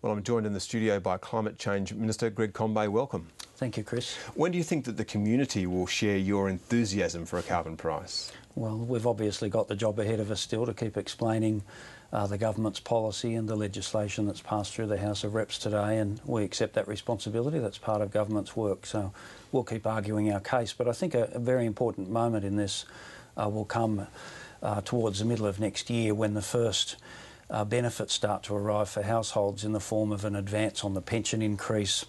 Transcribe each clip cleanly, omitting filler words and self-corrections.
Well, I'm joined in the studio by Climate Change Minister Greg Combet. Welcome. Thank you, Chris. When do you think that the community will share your enthusiasm for a carbon price? Well, we've obviously got the job ahead of us still to keep explaining the government's policy and the legislation that's passed through the House of Reps today, and we accept that responsibility. That's part of government's work, so we'll keep arguing our case. But I think a very important moment in this will come towards the middle of next year, when the first benefits start to arrive for households in the form of an advance on the pension increase,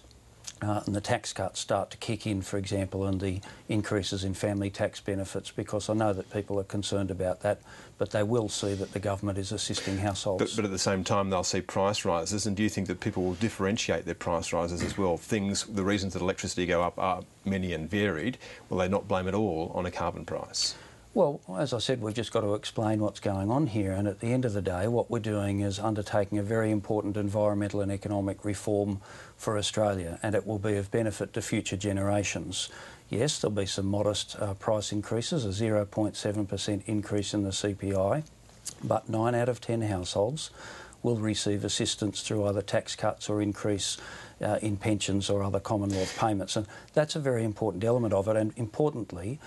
and the tax cuts start to kick in, for example, and the increases in family tax benefits, because I know that people are concerned about that, but they will see that the government is assisting households. But at the same time, they'll see price rises, and do you think that people will differentiate their price rises as well? The reasons that electricity go up are many and varied. Will they not blame it all on a carbon price? Well, as I said, we've just got to explain what's going on here, and at the end of the day, what we're doing is undertaking a very important environmental and economic reform for Australia, and it will be of benefit to future generations. Yes, there'll be some modest price increases, a 0.7% increase in the CPI, but 9 out of 10 households will receive assistance through either tax cuts or increase in pensions or other Commonwealth payments, and that's a very important element of it, and importantly,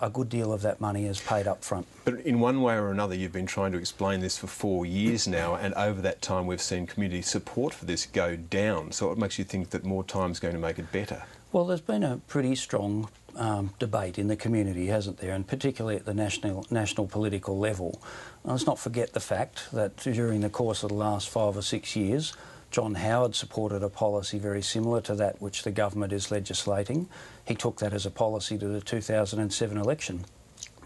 a good deal of that money is paid up front. But in one way or another, you've been trying to explain this for 4 years now, and over that time we've seen community support for this go down. So it makes you think that more time's going to make it better. Well, there's been a pretty strong debate in the community, hasn't there, and particularly at the national political level. Let's not forget the fact that during the course of the last 5 or 6 years, John Howard supported a policy very similar to that which the government is legislating. He took that as a policy to the 2007 election.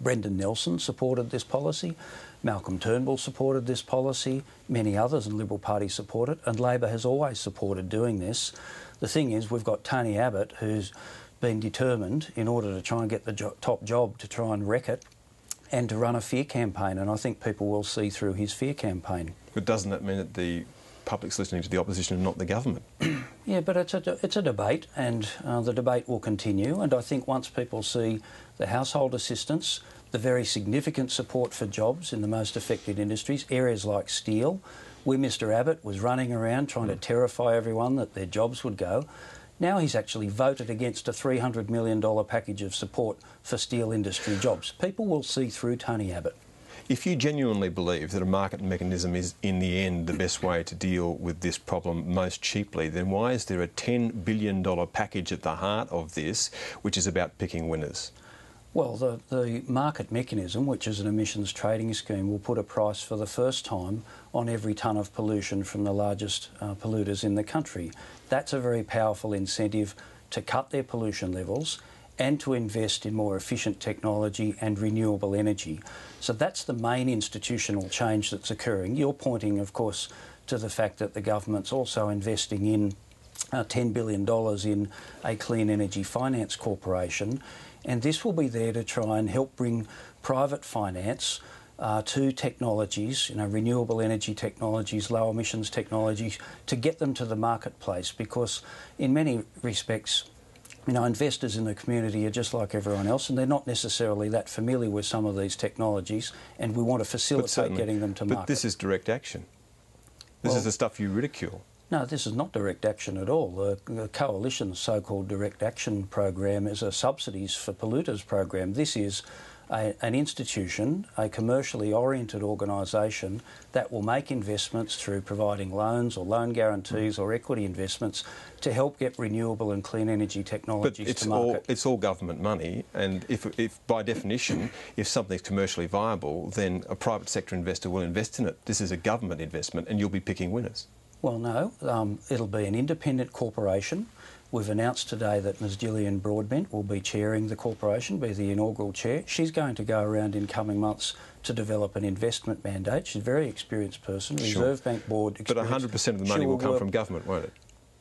Brendan Nelson supported this policy, Malcolm Turnbull supported this policy, many others in Liberal Party support it, and Labor has always supported doing this. The thing is, we've got Tony Abbott, who's been determined, in order to try and get the top job, to try and wreck it and to run a fear campaign, and I think people will see through his fear campaign. But doesn't that mean that the public's listening to the opposition and not the government? Yeah, but it's a debate, and the debate will continue, and I think once people see the household assistance, the very significant support for jobs in the most affected industries, areas like steel, where Mr Abbott was running around trying to terrify everyone that their jobs would go, now he's actually voted against a $300 million package of support for steel industry jobs. People will see through Tony Abbott. If you genuinely believe that a market mechanism is, in the end, the best way to deal with this problem most cheaply, then why is there a $10 billion package at the heart of this, which is about picking winners? Well, the market mechanism, which is an emissions trading scheme, will put a price for the first time on every tonne of pollution from the largest polluters in the country. That's a very powerful incentive to cut their pollution levels and to invest in more efficient technology and renewable energy. So that's the main institutional change that's occurring. You're pointing, of course, to the fact that the government's also investing in $10 billion in a clean energy finance corporation, and this will be there to try and help bring private finance to technologies, renewable energy technologies, low emissions technologies, to get them to the marketplace, because in many respects, investors in the community are just like everyone else, and they're not necessarily that familiar with some of these technologies, and we want to facilitate getting them to market. But this is direct action. This is the stuff you ridicule. No, this is not direct action at all. The Coalition's so-called direct action program is a subsidies for polluters program. This is an institution, a commercially oriented organisation that will make investments through providing loans or loan guarantees or equity investments to help get renewable and clean energy technologies to market. It's all government money, and if by definition, if something's commercially viable, then a private sector investor will invest in it. This is a government investment, and you'll be picking winners. Well, no, it'll be an independent corporation. We've announced today that Ms Gillian Broadbent will be chairing the corporation, be the inaugural chair. She's going to go around in coming months to develop an investment mandate. She's a very experienced person, Reserve Bank board experience. But 100% of the money will come from government, won't it?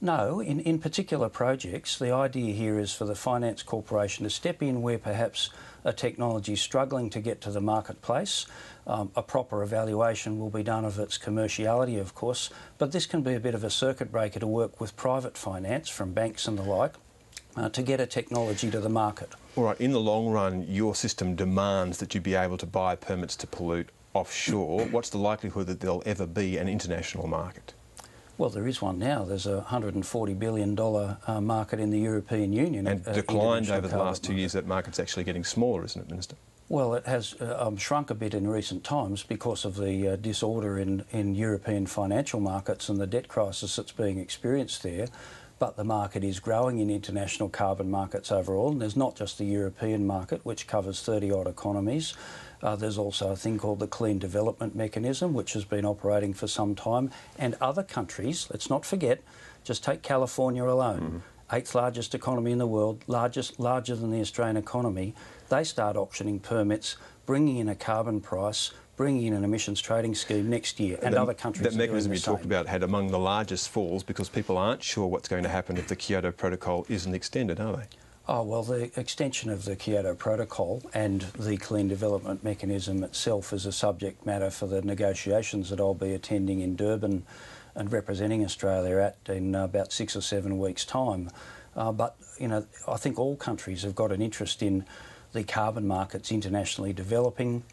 No, in particular projects, the idea here is for the Finance Corporation to step in where perhaps a technology is struggling to get to the marketplace. A proper evaluation will be done of its commerciality, of course, but this can be a bit of a circuit breaker to work with private finance from banks and the like to get a technology to the market. All right, in the long run, your system demands that you be able to buy permits to pollute offshore. What's the likelihood that there'll ever be an international market? Well, there is one now. There's a $140 billion market in the European Union. And declined over the last 2 years. That market's actually getting smaller, isn't it, Minister? Well, it has shrunk a bit in recent times because of the disorder in European financial markets and the debt crisis that's being experienced there. But the market is growing in international carbon markets overall. And there's not just the European market, which covers 30-odd economies. There's also a thing called the Clean Development Mechanism, which has been operating for some time. And other countries, let's not forget, just take California alone, 8th largest economy in the world, larger than the Australian economy. They start auctioning permits, bringing in a carbon price, bringing in an emissions trading scheme next year, and other countries. That mechanism you talked about had among the largest falls because people aren't sure what's going to happen if the Kyoto Protocol isn't extended, are they? Oh, well, the extension of the Kyoto Protocol and the Clean Development Mechanism itself is a subject matter for the negotiations that I'll be attending in Durban and representing Australia in about 6 or 7 weeks' time. But, you know, I think all countries have got an interest in the carbon markets internationally developing,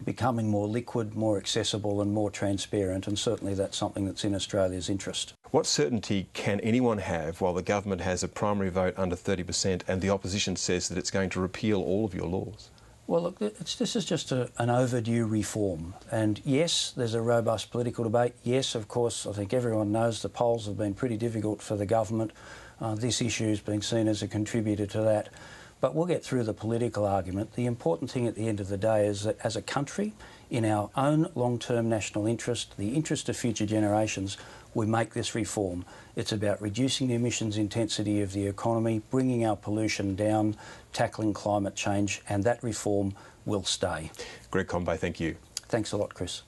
becoming more liquid, more accessible and more transparent, and certainly that's something that's in Australia's interest. What certainty can anyone have while the government has a primary vote under 30% and the opposition says that it's going to repeal all of your laws? Well, look, this is just an overdue reform. And yes, there's a robust political debate. Yes, of course, I think everyone knows the polls have been pretty difficult for the government. This issue is being seen as a contributor to that. But we'll get through the political argument. The important thing at the end of the day is that as a country, in our own long-term national interest, the interest of future generations, we make this reform. It's about reducing the emissions intensity of the economy, bringing our pollution down, tackling climate change, and that reform will stay. Greg Combet, thank you. Thanks a lot, Chris.